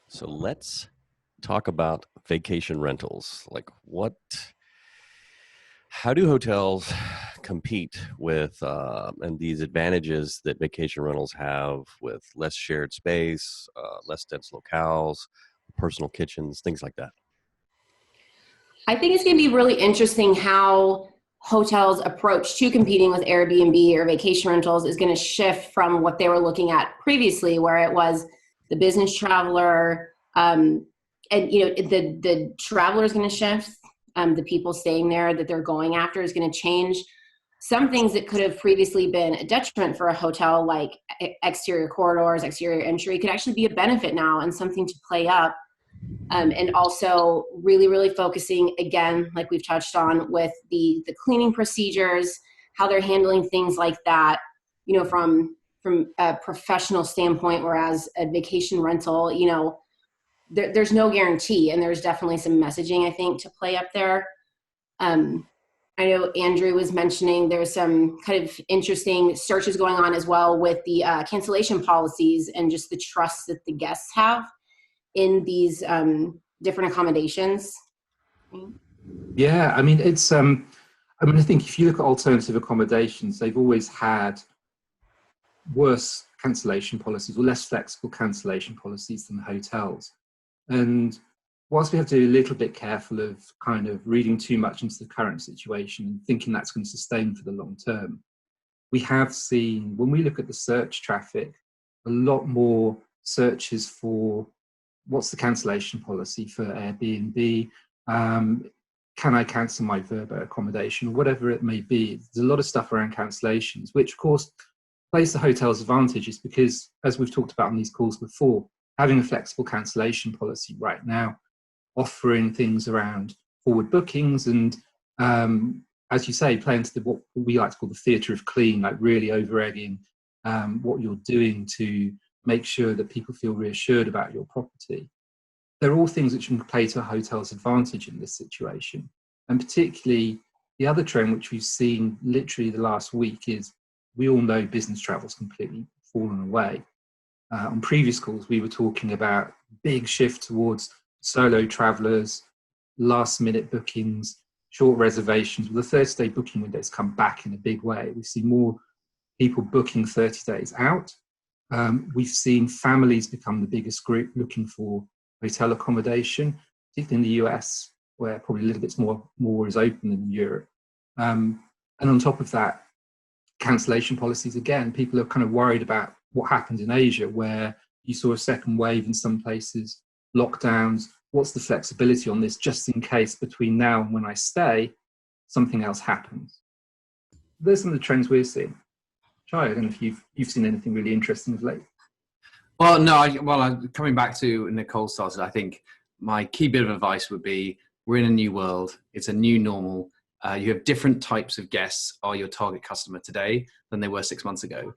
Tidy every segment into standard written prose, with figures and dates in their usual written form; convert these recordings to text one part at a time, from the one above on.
So let's talk about vacation rentals. How do hotels compete with and these advantages that vacation rentals have with less shared space, less dense locales, personal kitchens, things like that? I think it's going to be really interesting how hotels' approach to competing with Airbnb or vacation rentals is going to shift from what they were looking at previously, where it was the business traveler, and the traveler is going to shift. The people staying there that they're going after is going to change. Some things that could have previously been a detriment for a hotel, like exterior corridors, exterior entry, could actually be a benefit now and something to play up. And also really, really focusing, again, like we've touched on, with the cleaning procedures, how they're handling things like that, from a professional standpoint, whereas a vacation rental, there's no guarantee, and there's definitely some messaging, I think, to play up there. I know Andrew was mentioning there's some kind of interesting searches going on as well with the cancellation policies and just the trust that the guests have in these different accommodations. Yeah, I mean, I think if you look at alternative accommodations, they've always had worse cancellation policies or less flexible cancellation policies than hotels. And whilst we have to be a little bit careful of kind of reading too much into the current situation and thinking that's going to sustain for the long term, we have seen, when we look at the search traffic, a lot more searches for what's the cancellation policy for Airbnb? Can I cancel my Verbo accommodation? Whatever it may be. There's a lot of stuff around cancellations, which of course plays the hotel's advantages because, as we've talked about on these calls before, having a flexible cancellation policy right now, offering things around forward bookings and, as you say, playing to what we like to call the theatre of clean, like really over-egging what you're doing to make sure that people feel reassured about your property. They're all things which can play to a hotel's advantage in this situation. And particularly the other trend which we've seen literally the last week is we all know business travel's completely fallen away. On previous calls, we were talking about big shift towards solo travelers, last minute bookings, short reservations. Well, the 30-day booking window's come back in a big way. We see more people booking 30 days out. We've seen families become the biggest group looking for hotel accommodation, particularly in the US, where probably a little bit more is open than in Europe. And on top of that, cancellation policies, again, people are kind of worried about what happened in Asia, where you saw a second wave in some places, lockdowns. What's the flexibility on this just in case between now and when I stay, something else happens? Those are some of the trends we're seeing. Shai, I don't know if you've seen anything really interesting of late. Well, no. Coming back to Nicole started, I think my key bit of advice would be we're in a new world. It's a new normal. You have different types of guests are your target customer today than they were 6 months ago.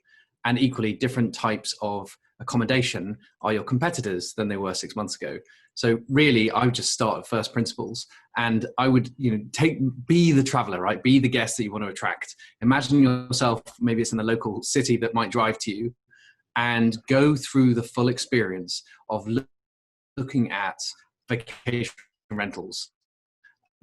And equally be types of accommodation are your competitors than they were 6 months ago. So really, I would just start at first principles, and I would, be the traveler, right? Be the guest that you want to attract. Imagine yourself, maybe it's in the local city that might drive to you, and go through the full experience of looking at vacation rentals,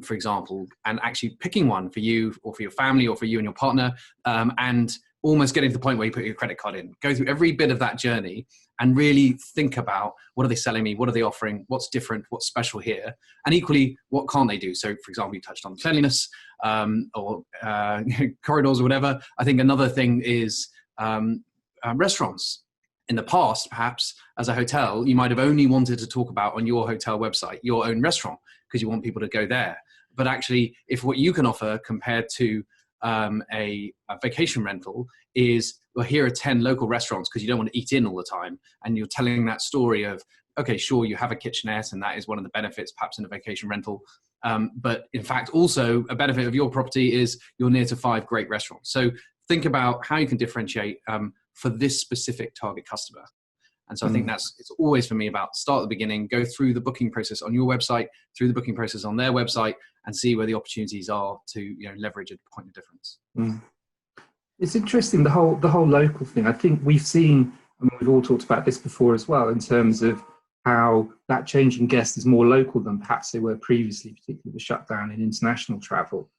for example, and actually picking one for you or for your family or for you and your partner, and almost getting to the point where you put your credit card in. Go through every bit of that journey and really think about what are they selling me, what are they offering, what's different, what's special here, and equally, what can't they do? So, for example, you touched on cleanliness or corridors or whatever. I think another thing is restaurants. In the past, perhaps, as a hotel, you might have only wanted to talk about on your hotel website your own restaurant because you want people to go there. But actually, if what you can offer compared to a vacation rental is, well, here are 10 local restaurants because you don't want to eat in all the time, and you're telling that story of, okay, sure, you have a kitchenette and that is one of the benefits perhaps in a vacation rental, but in fact also a benefit of your property is you're near to 5 great restaurants. So think about how you can differentiate for this specific target customer. And so I think it's always for me about start at the beginning, go through the booking process on your website, through the booking process on their website, and see where the opportunities are to leverage a point of difference. It's interesting, the whole local thing. I think we've seen, we've all talked about this before as well, in terms of how that change in guest is more local than perhaps they were previously, particularly the shutdown in international travel.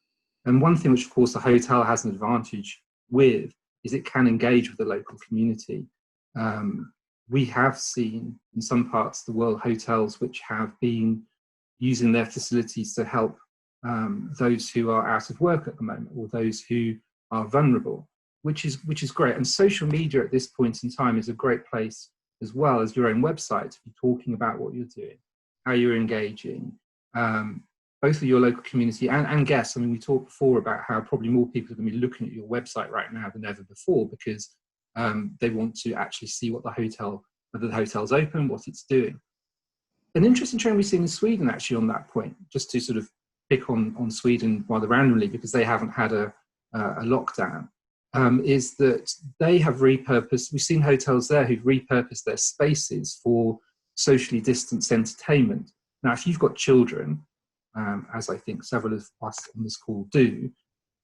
And one thing which, of course, the hotel has an advantage with is it can engage with the local community. We have seen in some parts of the world hotels which have been using their facilities to help those who are out of work at the moment, or those who are vulnerable, which is great. And social media at this point in time is a great place, as well as your own website, to be talking about what you're doing, how you're engaging, both with your local community and guests. I mean, we talked before about how probably more people are going to be looking at your website right now than ever before, because they want to actually see what whether the hotel's open, what it's doing. An interesting trend we've seen in Sweden, actually, on that point, just to sort of pick on Sweden rather randomly, because they haven't had a lockdown, is that they have repurposed, we've seen hotels there who've repurposed their spaces for socially distanced entertainment. Now, if you've got children, as I think several of us on this call do,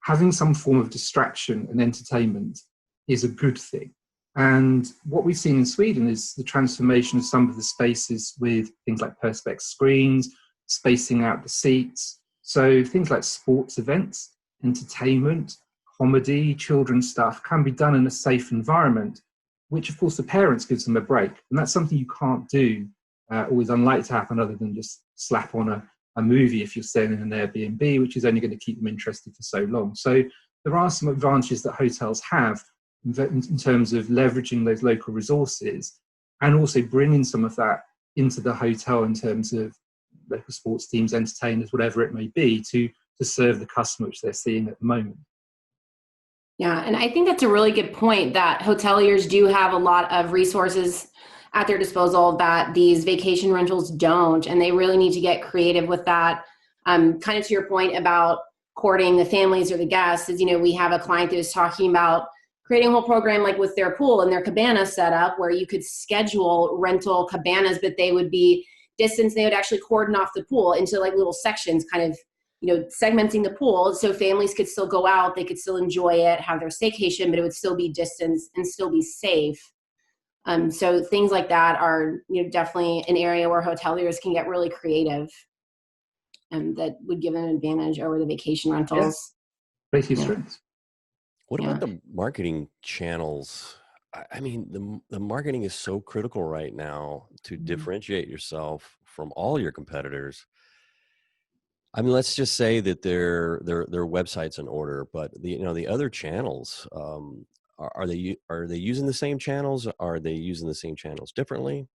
having some form of distraction and entertainment is a good thing. And what we've seen in Sweden is the transformation of some of the spaces with things like perspex screens, spacing out the seats. So things like sports events, entertainment, comedy, children's stuff can be done in a safe environment, which of course the parents gives them a break. And that's something you can't do, or is unlikely to happen, other than just slap on a movie if you're staying in an Airbnb, which is only going to keep them interested for so long. So there are some advantages that hotels have in terms of leveraging those local resources, and also bringing some of that into the hotel in terms of local sports teams, entertainers, whatever it may be, to serve the customer which they're seeing at the moment. Yeah, and I think that's a really good point, that hoteliers do have a lot of resources at their disposal that these vacation rentals don't, and they really need to get creative with that. Kind of to your point about courting the families or the guests, is, we have a client that was talking about creating a whole program like with their pool and their cabana setup, where you could schedule rental cabanas, but they would be distanced. They would actually cordon off the pool into like little sections, kind of segmenting the pool, so families could still go out, they could still enjoy it, have their staycation, but it would still be distanced and still be safe. So things like that are definitely an area where hoteliers can get really creative, and that would give an advantage over the vacation rentals. Yeah. What about the marketing channels? I mean, the marketing is so critical right now to differentiate yourself from all your competitors. I mean, let's just say that their website's in order, but the other channels, are they using the same channels? Are they using the same channels differently?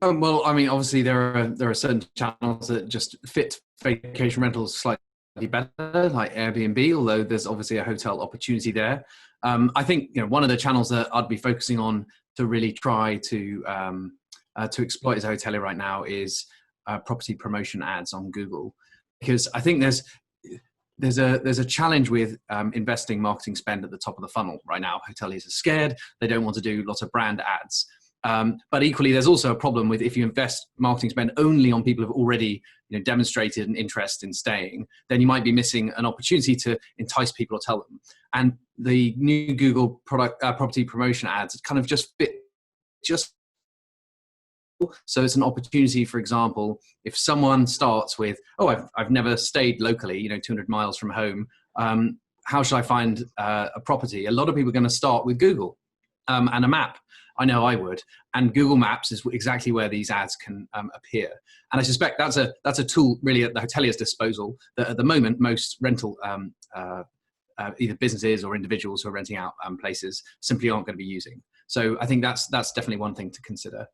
Well, I mean, obviously there are certain channels that just fit vacation rentals slightly better, like Airbnb, although there's obviously a hotel opportunity there. I think one of the channels that I'd be focusing on to really try to exploit as a hotelier right now is property promotion ads on Google, because I think there's a challenge with investing marketing spend at the top of the funnel right now. Hoteliers are scared; they don't want to do lots of brand ads. But equally, there's also a problem with if you invest marketing spend only on people who've already demonstrated an interest in staying, then you might be missing an opportunity to entice people or tell them. And the new Google property promotion ads kind of just fit so it's an opportunity. For example, if someone starts with, I've never stayed locally, 200 miles from home, how should I find a property? A lot of people are going to start with Google and a map. I know I would. And Google Maps is exactly where these ads can appear. And I suspect that's a tool really at the hotelier's disposal that at the moment most rental either businesses or individuals who are renting out places simply aren't going to be using. So I think that's definitely one thing to consider.